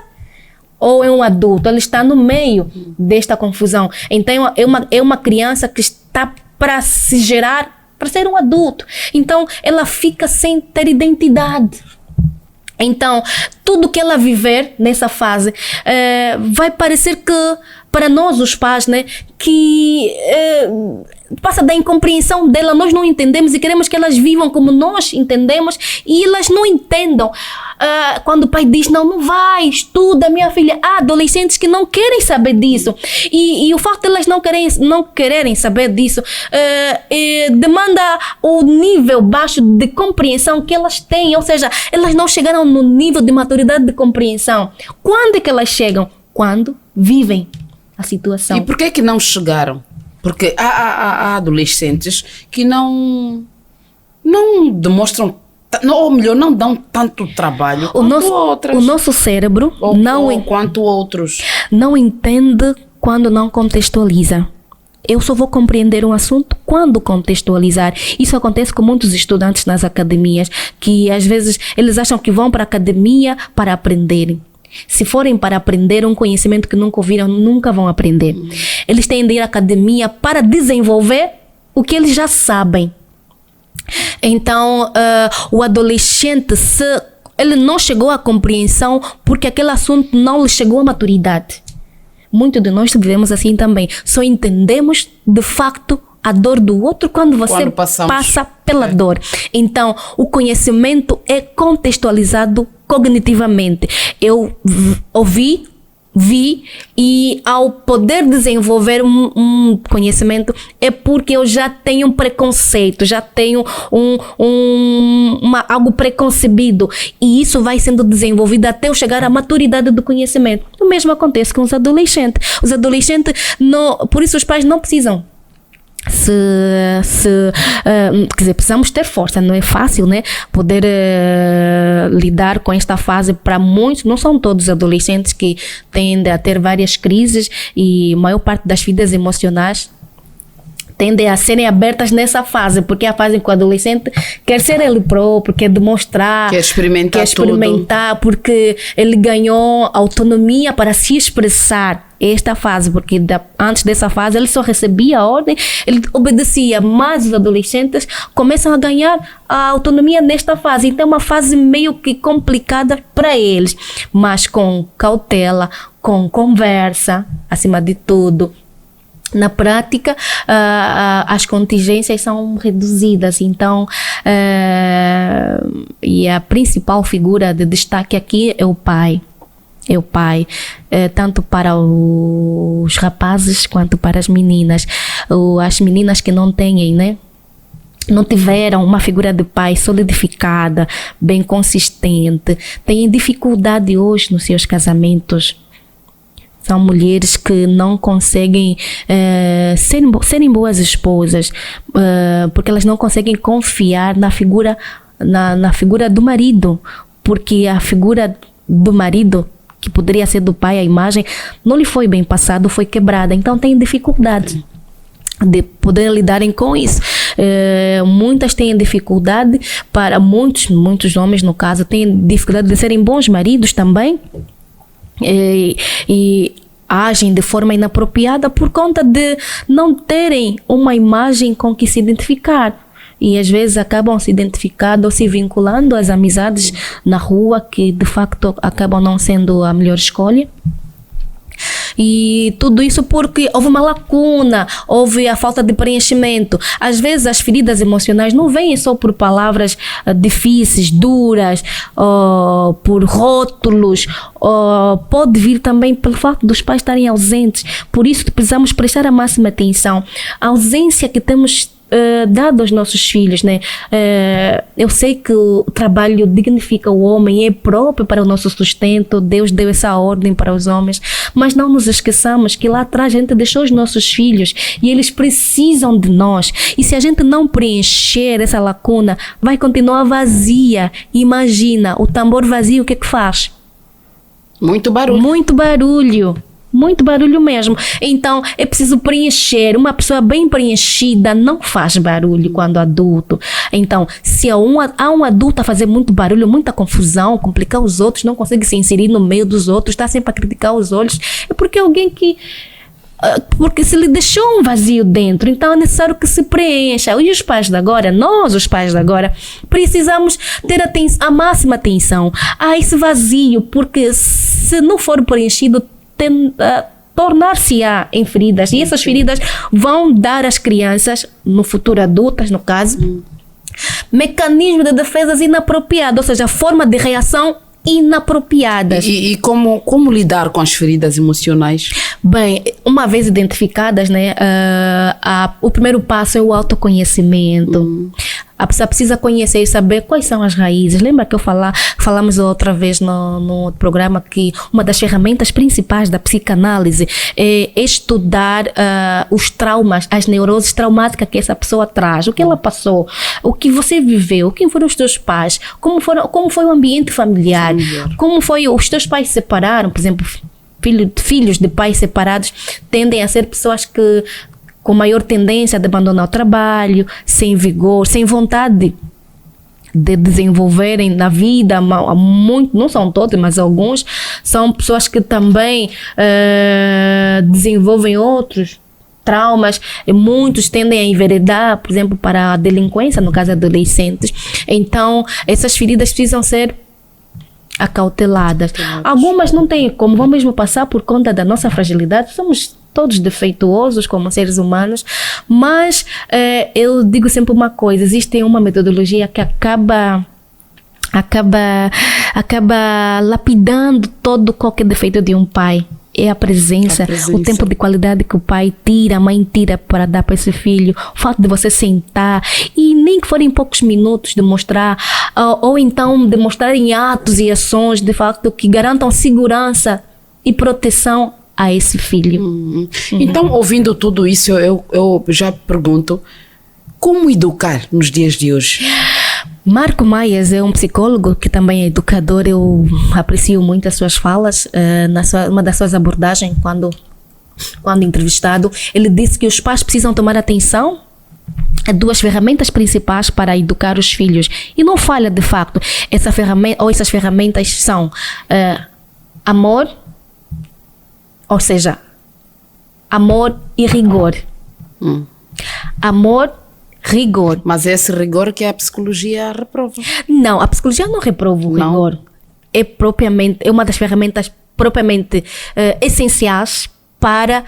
ou é um adulto? Ele está no meio desta confusão. Então é uma criança que está para se gerar para ser um adulto. Então, ela fica sem ter identidade. Então, tudo que ela viver nessa fase vai parecer que, para nós os pais, né, que passa da incompreensão dela, nós não entendemos e queremos que elas vivam como nós entendemos e elas não entendam. Quando o pai diz, não vai, estuda, minha filha. Há adolescentes que não querem saber disso. E o facto de elas não quererem saber disso demanda o nível baixo de compreensão que elas têm. Ou seja, elas não chegaram no nível de maturidade de compreensão. Quando é que elas chegam? Quando vivem a situação. E por que não chegaram? Porque há adolescentes que não demonstram, ou melhor, não dão tanto trabalho quanto outras. O nosso cérebro quanto outros. Não entende quando não contextualiza. Eu só vou compreender um assunto quando contextualizar. Isso acontece com muitos estudantes nas academias, que às vezes eles acham que vão para a academia para aprenderem. Se forem para aprender um conhecimento que nunca ouviram, nunca vão aprender. Eles têm de ir à academia para desenvolver o que eles já sabem. Então, o adolescente, se ele não chegou à compreensão porque aquele assunto não lhe chegou à maturidade. Muitos de nós vivemos assim também. Só entendemos, de facto, a dor do outro quando você passa pela dor. Então, o conhecimento é contextualizado cognitivamente. Eu ouvi, vi, e ao poder desenvolver um conhecimento é porque eu já tenho um preconceito, já tenho algo preconcebido, e isso vai sendo desenvolvido até eu chegar à maturidade do conhecimento. O mesmo acontece com os adolescentes. Os adolescentes, por isso os pais não precisam quer dizer, precisamos ter força, não é fácil, né? Poder lidar com esta fase. Para muitos, não são todos adolescentes que tendem a ter várias crises, e a maior parte das vidas emocionais tendem a serem abertas nessa fase, porque é a fase em que o adolescente quer ser ele próprio, quer demonstrar, quer experimentar, porque ele ganhou autonomia para se expressar. Esta fase, porque antes dessa fase ele só recebia a ordem, ele obedecia, mas os adolescentes começam a ganhar a autonomia nesta fase. Então é uma fase meio que complicada para eles, mas com cautela, com conversa, acima de tudo. Na prática, as contingências são reduzidas. Então, e a principal figura de destaque aqui é o pai. Tanto para os rapazes quanto para as meninas. As meninas que não têm, né? Não tiveram uma figura de pai solidificada, bem consistente, têm dificuldade hoje nos seus casamentos. São mulheres que não conseguem serem boas esposas, porque elas não conseguem confiar na figura do marido, porque a figura do marido, que poderia ser do pai, a imagem, não lhe foi bem passado, foi quebrada. Então tem dificuldade de poder lidarem com isso. Muitas têm dificuldade, para muitos homens, no caso, têm dificuldade de serem bons maridos também. E agem de forma inapropriada por conta de não terem uma imagem com que se identificar. E às vezes acabam se identificando ou se vinculando às amizades na rua, que de facto acabam não sendo a melhor escolha. E tudo isso porque houve uma lacuna, houve a falta de preenchimento. Às vezes as feridas emocionais não vêm só por palavras difíceis, duras, por rótulos, pode vir também pelo fato dos pais estarem ausentes. Por isso precisamos prestar a máxima atenção. A ausência que temos dado aos nossos filhos, né? Eu sei que o trabalho dignifica o homem, é próprio para o nosso sustento, Deus deu essa ordem para os homens, mas não nos esqueçamos que lá atrás a gente deixou os nossos filhos e eles precisam de nós, e se a gente não preencher essa lacuna, vai continuar vazia. Imagina, o tambor vazio, o que é que faz? Muito barulho. Muito barulho mesmo. Então, é preciso preencher. Uma pessoa bem preenchida não faz barulho quando adulto. Então, se há um adulto a fazer muito barulho, muita confusão, complicar os outros, não consegue se inserir no meio dos outros, está sempre a criticar os outros, é porque é alguém que porque se lhe deixou um vazio dentro, então é necessário que se preencha. E os pais de agora, nós os pais de agora, precisamos ter a máxima atenção a esse vazio, porque se não for preenchido, tornar-se-á em feridas, e essas feridas vão dar às crianças, no futuro adultas no caso, mecanismos de defesas inapropriados, ou seja, forma de reação inapropriadas. E como lidar com as feridas emocionais? Bem, uma vez identificadas, né, o primeiro passo é o autoconhecimento. A pessoa precisa conhecer e saber quais são as raízes. Lembra que falamos outra vez no programa que uma das ferramentas principais da psicanálise é estudar os traumas, as neuroses traumáticas que essa pessoa traz, o que ela passou, o que você viveu, quem foram os teus pais, como foi o ambiente familiar, como foi os teus pais se separaram, por exemplo, filhos de pais separados tendem a ser pessoas com maior tendência de abandonar o trabalho, sem vigor, sem vontade de desenvolverem na vida. Muito, não são todos, mas alguns são pessoas que também desenvolvem outros traumas. E muitos tendem a enveredar, por exemplo, para a delinquência, no caso de adolescentes. Então, essas feridas precisam ser acauteladas. Algumas não têm como, vão mesmo passar por conta da nossa fragilidade. Somos todos defeituosos como seres humanos, mas eu digo sempre uma coisa: existe uma metodologia que acaba lapidando todo qualquer defeito de um pai. É a presença, o tempo de qualidade que o pai tira, a mãe tira para dar para esse filho, o fato de você sentar e nem que forem poucos minutos demonstrar, ou então demonstrar em atos e ações de facto que garantam segurança e proteção a esse filho. Então, ouvindo tudo isso, eu já pergunto: como educar nos dias de hoje? Marco Maias é um psicólogo que também é educador. Eu aprecio muito as suas falas. Uma das suas abordagens, quando entrevistado, ele disse que os pais precisam tomar atenção a duas ferramentas principais para educar os filhos. E não falha de facto. Essas ferramentas são amor, ou seja, amor e rigor. Amor, rigor. Mas esse rigor que a psicologia reprova. Não, a psicologia não reprova o rigor. É uma das ferramentas propriamente essenciais para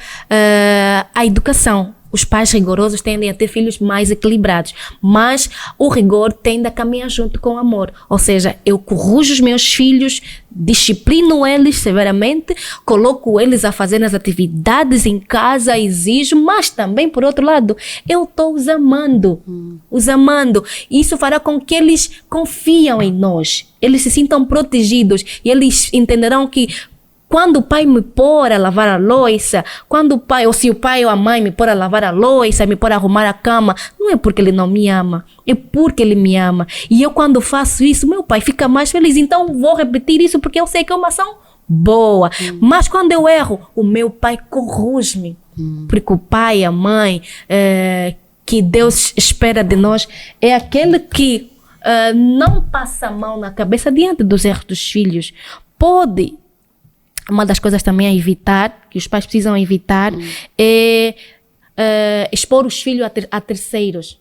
a educação. Os pais rigorosos tendem a ter filhos mais equilibrados, mas o rigor tende a caminhar junto com o amor. Ou seja, eu corrijo os meus filhos, disciplino eles severamente, coloco eles a fazer as atividades em casa, exijo, mas também, por outro lado, eu estou os amando. Isso fará com que eles confiam em nós, eles se sintam protegidos e eles entenderão que quando o pai me pôr a lavar a louça, se o pai ou a mãe me pôr a lavar a louça, me pôr a arrumar a cama, não é porque ele não me ama, é porque ele me ama. E eu, quando faço isso, meu pai fica mais feliz. Então vou repetir isso porque eu sei que é uma ação boa. Mas quando eu erro, o meu pai corrige-me. Porque o pai, a mãe, que Deus espera de nós, é aquele que não passa a mão na cabeça diante dos erros dos filhos. Uma das coisas também a evitar, que os pais precisam evitar, é expor os filhos a terceiros.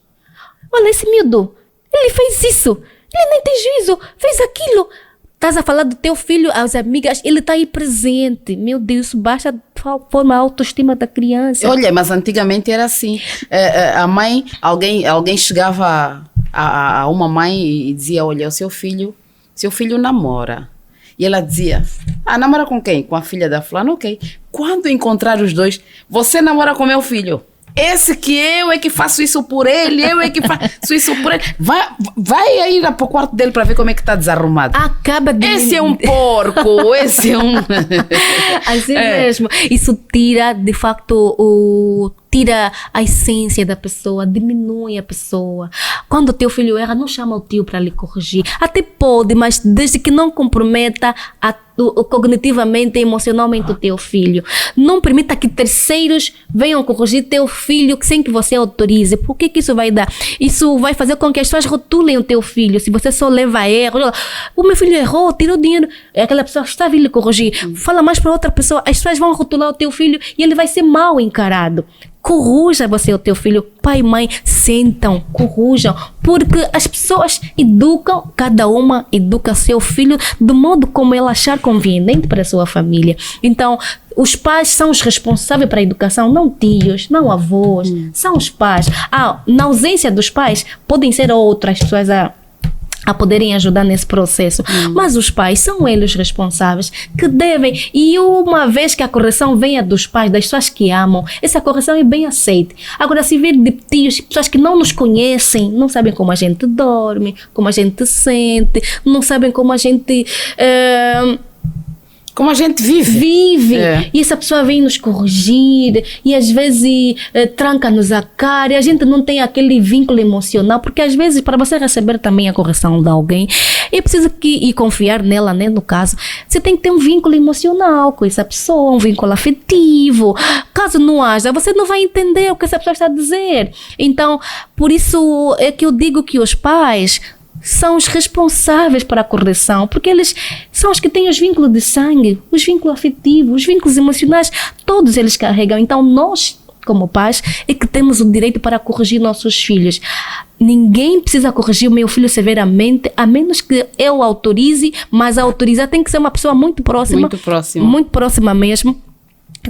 Olha, esse miúdo, ele fez isso, ele nem tem juízo, fez aquilo. Estás a falar do teu filho às amigas, ele está aí presente. Meu Deus, baixa a autoestima da criança. Olha, mas antigamente era assim. A mãe, alguém chegava a uma mãe e dizia: olha, seu filho namora. E ela dizia: namora com quem? Com a filha da fulana? Ok. Quando encontrar os dois, você namora com meu filho. Esse que eu é que faço isso por ele, eu é que faço isso por ele. Vai aí para o quarto dele para ver como é que está desarrumado. Esse é um porco, esse é um... Assim mesmo. Isso tira, de facto, tira a essência da pessoa, diminui a pessoa. Quando o teu filho erra, não chama o tio para lhe corrigir. Até pode, mas desde que não comprometa cognitivamente e emocionalmente o teu filho. Não permita que terceiros venham corrigir teu filho sem que você autorize. Por que isso vai dar? Isso vai fazer com que as pessoas rotulem o teu filho. Se você só leva erro, o meu filho errou, tirou dinheiro, aquela pessoa está vindo lhe corrigir. Fala mais para outra pessoa, as pessoas vão rotular o teu filho e ele vai ser mal encarado. Corruja você o teu filho. Pai e mãe sentam, corrujam, porque as pessoas educam, cada uma educa seu filho do modo como ela achar conveniente para a sua família. Então, os pais são os responsáveis para a educação, não tios, não avós, são os pais. Na ausência dos pais, podem ser outras pessoas a poderem ajudar nesse processo. Mas os pais são eles os responsáveis que devem, e uma vez que a correção venha dos pais, das pessoas que amam, essa correção é bem aceita. Agora, se vir de tios, pessoas que não nos conhecem, não sabem como a gente dorme, como a gente sente, não sabem como a gente... como a gente vive. E essa pessoa vem nos corrigir e às vezes tranca-nos a cara e a gente não tem aquele vínculo emocional, porque às vezes para você receber também a correção de alguém é preciso e confiar nela, né, no caso, você tem que ter um vínculo emocional com essa pessoa, um vínculo afetivo. Caso não haja, você não vai entender o que essa pessoa está a dizer. Então, por isso é que eu digo que os pais são os responsáveis para a correção, porque eles são os que têm os vínculos de sangue, os vínculos afetivos, os vínculos emocionais, todos eles carregam. Então nós, como pais, é que temos o direito para corrigir nossos filhos. Ninguém precisa corrigir o meu filho severamente, a menos que eu autorize, mas a autorizar tem que ser uma pessoa muito próxima. Muito próxima mesmo.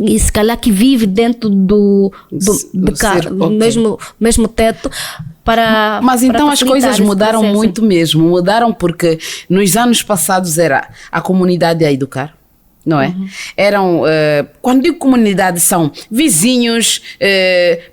E se calhar que vive dentro do mesmo teto. Mas então as coisas mudaram muito mesmo. Mudaram porque nos anos passados era a comunidade a educar, não é? Eram, quando digo comunidade, são vizinhos,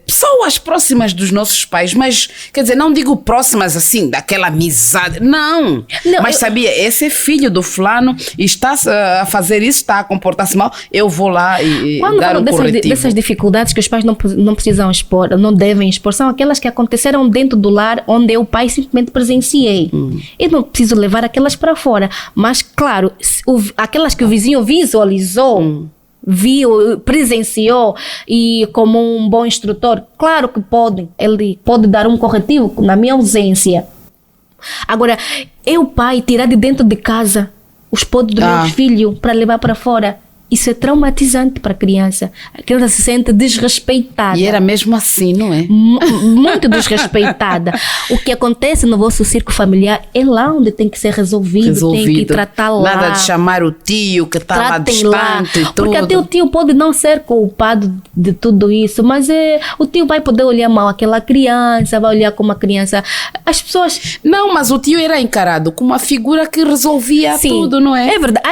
pessoas próximas dos nossos pais, mas, quer dizer, não digo próximas assim, daquela amizade, não mas sabia, esse é filho do fulano e está a fazer isso, está a comportar-se mal, eu vou lá e dar um corretivo. Dessas dificuldades que os pais não precisam expor, não devem expor, são aquelas que aconteceram dentro do lar onde eu, pai, simplesmente presenciei. Eu não preciso levar aquelas para fora, mas, claro, aquelas que o vizinho visualizou, viu, presenciou e como um bom instrutor, claro que ele pode dar um corretivo na minha ausência. Agora, eu, pai, tirar de dentro de casa os podres do meu filho para levar para fora, isso é traumatizante para a criança. A criança se sente desrespeitada. E era mesmo assim, não é? Muito desrespeitada. O que acontece no vosso círculo familiar é lá onde tem que ser resolvido. Tem que tratar lá. Nada de chamar o tio que está lá distante e tudo. Porque até o tio pode não ser culpado de tudo isso, mas o tio vai poder olhar mal aquela criança, vai olhar como a criança... As pessoas... Não, mas o tio era encarado como uma figura que resolvia tudo, não é? É verdade,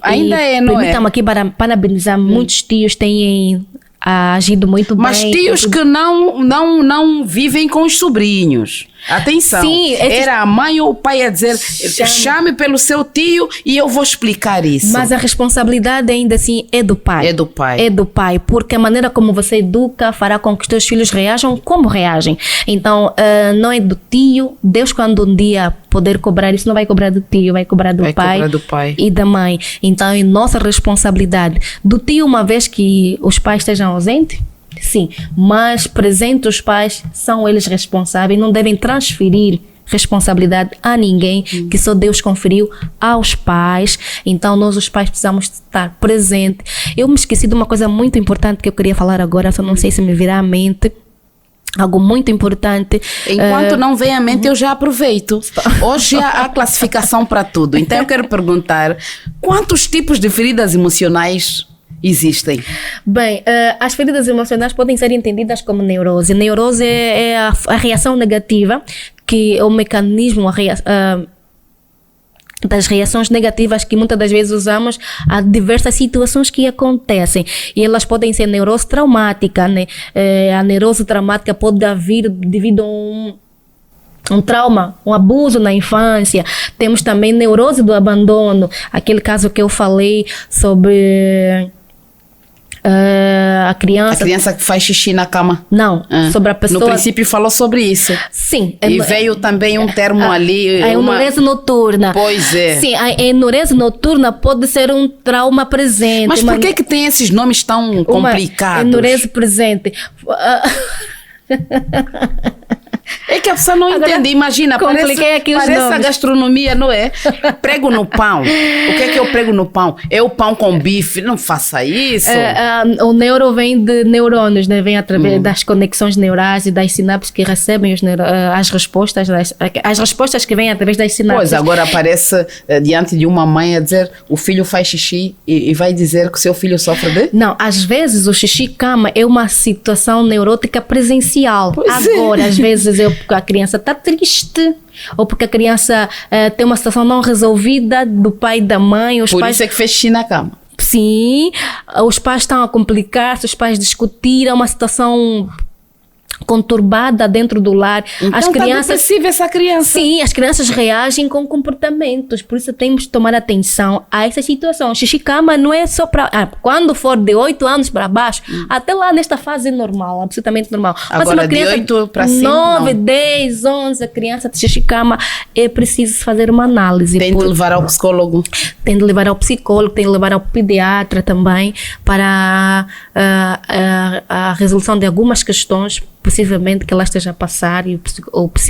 ainda é, não é? Permita-me aqui para parabenizar, muitos tios têm agido muito bem. Mas tios que não vivem com os sobrinhos. Atenção, era a mãe ou o pai a dizer, chame pelo seu tio e eu vou explicar isso. Mas a responsabilidade ainda assim é do pai. É do pai. É do pai, porque a maneira como você educa fará com que os teus filhos reajam como reagem. Então, não é do tio. Deus, quando um dia poder cobrar isso, não vai cobrar do tio, vai cobrar do pai e da mãe. Então, é nossa responsabilidade. Do tio, uma vez que os pais estejam ausentes, sim, mas presente os pais, são eles responsáveis, não devem transferir responsabilidade a ninguém, que só Deus conferiu aos pais. Então nós os pais precisamos estar presentes. Eu me esqueci de uma coisa muito importante que eu queria falar agora, só não sei se me virá à mente. Algo muito importante. Enquanto não vem à mente, eu já aproveito. Hoje há classificação para tudo. Então eu quero perguntar, quantos tipos de feridas emocionais existem? Bem, as feridas emocionais podem ser entendidas como neurose. Neurose é a reação negativa, que é o mecanismo das reações negativas que muitas das vezes usamos a diversas situações que acontecem. E elas podem ser neurose traumática, né? A neurose traumática pode vir devido a um trauma, um abuso na infância. Temos também neurose do abandono, aquele caso que eu falei sobre a criança... A criança que faz xixi na cama. Não, sobre a pessoa... No princípio falou sobre isso. Sim. E veio também um termo ali... A enurese noturna. Pois é. Sim, a enurese noturna pode ser um trauma presente. Mas por que tem esses nomes tão complicados? Enurese presente. É que a pessoa não entende. Imagina, parece a gastronomia, não é? Prego no pão. O que é o prego no pão? É o pão com bife. Não faça isso. O neuro vem de neurônios, né? Vem através das conexões neurais e das sinapses que recebem as respostas. As respostas que vêm através das sinapses. Pois, agora aparece diante de uma mãe a dizer o filho faz xixi e vai dizer que o seu filho sofre de... Não, às vezes o xixi-cama é uma situação neurótica presencial. Pois agora, às vezes porque a criança está triste, ou porque a criança tem uma situação não resolvida do pai e da mãe. Por isso é que fez xixi na cama. Sim, os pais estão a complicar-se, os pais discutiram uma situação conturbada dentro do lar. Então as crianças, tá depressiva essa criança. Sim, as crianças reagem com comportamentos, por isso temos que tomar atenção a essa situação. Xixi-cama não é só para... quando for de 8 anos para baixo, até lá nesta fase é normal, absolutamente normal. Mas agora uma criança de 8 para cima, 9, 10, 11, a criança de xixi-cama, é preciso fazer uma análise. Tem de levar ao psicólogo. Tem de levar ao psicólogo, tem de levar ao pediatra também para a resolução de algumas questões, possivelmente que ela esteja a passar, e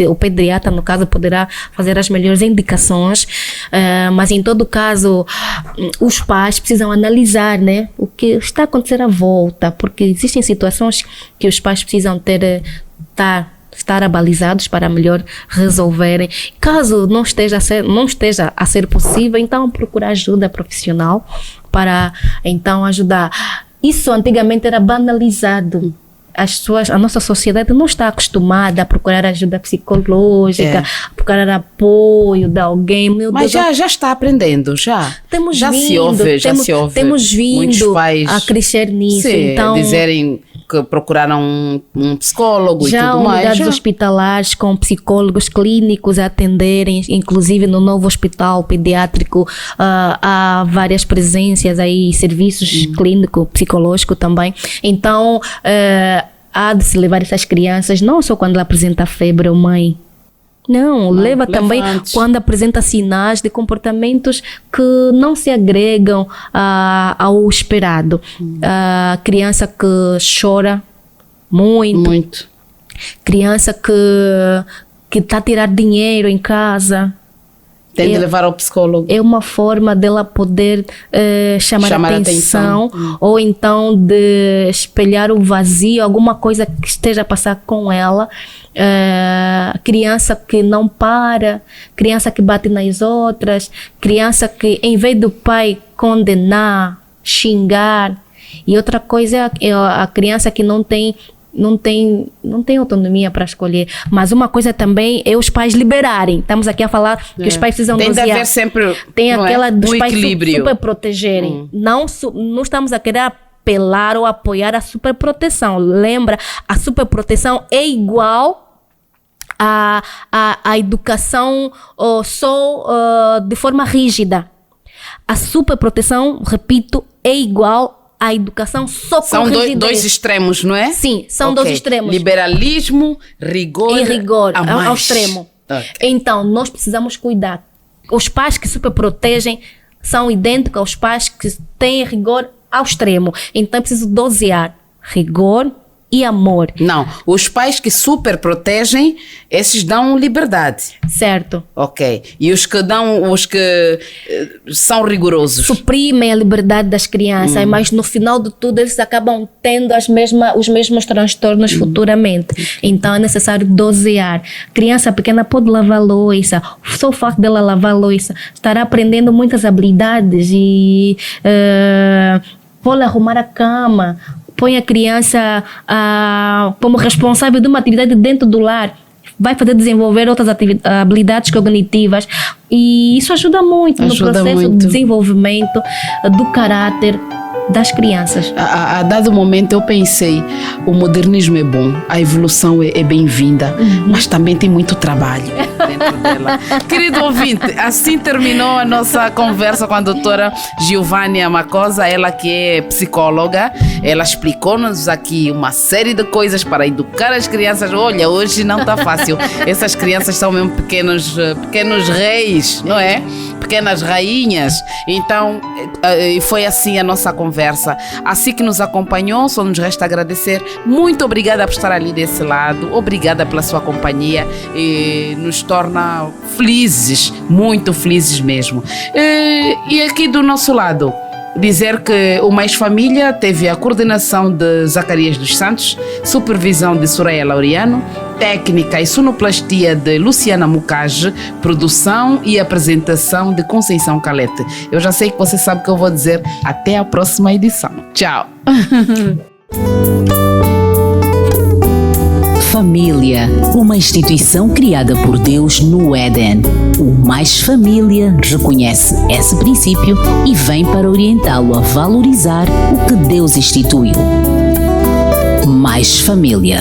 o pediatra, no caso, poderá fazer as melhores indicações, mas em todo caso os pais precisam analisar, né, o que está a acontecer à volta, porque existem situações que os pais precisam estar abalizados para melhor resolverem. Caso não esteja a ser possível, então procurar ajuda profissional para então ajudar. Isso antigamente era banalizado. A nossa sociedade não está acostumada a procurar ajuda psicológica, a procurar apoio de alguém. Mas já está aprendendo, já. Se ouve. Temos vindo a crescer nisso. Sim, então, dizerem que procuraram um psicólogo e tudo mais. Já unidades hospitalares com psicólogos clínicos a atenderem, inclusive no novo hospital pediátrico há várias presenças aí, serviços clínico, psicológico também. Então, há de se levar essas crianças, não só quando ela apresenta febre ou mãe. Não, leva também antes, quando apresenta sinais de comportamentos que não se agregam ao esperado. A criança que chora muito. Criança que está a tirar dinheiro em casa. Tem de levar ao psicólogo. É uma forma dela poder chamar a atenção. Ou então de espelhar o vazio, alguma coisa que esteja a passar com ela. Criança que não para, criança que bate nas outras, criança que, em vez do pai condenar, xingar, e outra coisa é a criança que não tem autonomia para escolher. Mas uma coisa também é os pais liberarem. Estamos aqui a falar que os pais precisam dosear. Tem de haver sempre dos pais equilíbrio. Super protegerem. Não estamos a querer apelar ou apoiar a superproteção. Lembra, a superproteção é igual a educação só de forma rígida. A superproteção, repito, é igual a educação só com rigidez. São dois extremos, não é? Sim, são dois extremos. Liberalismo, rigor. E rigor, ao extremo. Então, nós precisamos cuidar. Os pais que superprotegem são idênticos aos pais que têm rigor ao extremo. Então, é preciso dosear rigor e amor. Não, os pais que super protegem, esses dão liberdade. Certo. Ok. E os que são rigorosos? Suprimem a liberdade das crianças, mas no final de tudo eles acabam tendo os mesmos transtornos futuramente. Então é necessário dosear. Criança pequena pode lavar louça. Só o facto dela lavar louça estará aprendendo muitas habilidades e pode arrumar a cama. Põe a criança como responsável de uma atividade dentro do lar, vai fazer desenvolver outras habilidades cognitivas, e isso ajuda muito no processo de desenvolvimento do caráter das crianças. A dado momento eu pensei, o modernismo é bom, a evolução é bem-vinda, mas também tem muito trabalho dentro dela. Querido ouvinte, assim terminou a nossa conversa com a doutora Giovânia Macosa, ela que é psicóloga, Ela explicou-nos aqui uma série de coisas para educar as crianças. Olha, hoje não está fácil. Essas crianças são mesmo pequenos reis, não é? Pequenas rainhas. Então, foi assim a nossa conversa. Assim que nos acompanhou, só nos resta agradecer. Muito obrigada por estar ali desse lado. Obrigada pela sua companhia. E nos torna felizes, muito felizes mesmo. E aqui do nosso lado, dizer que o Mais Família teve a coordenação de Zacarias dos Santos, supervisão de Soraya Laureano, técnica e sonoplastia de Luciana Mucage, produção e apresentação de Conceição Calete. Eu já sei que você sabe o que eu vou dizer. Até a próxima edição. Tchau! Família, uma instituição criada por Deus no Éden. O Mais Família reconhece esse princípio e vem para orientá-lo a valorizar o que Deus instituiu. Mais Família.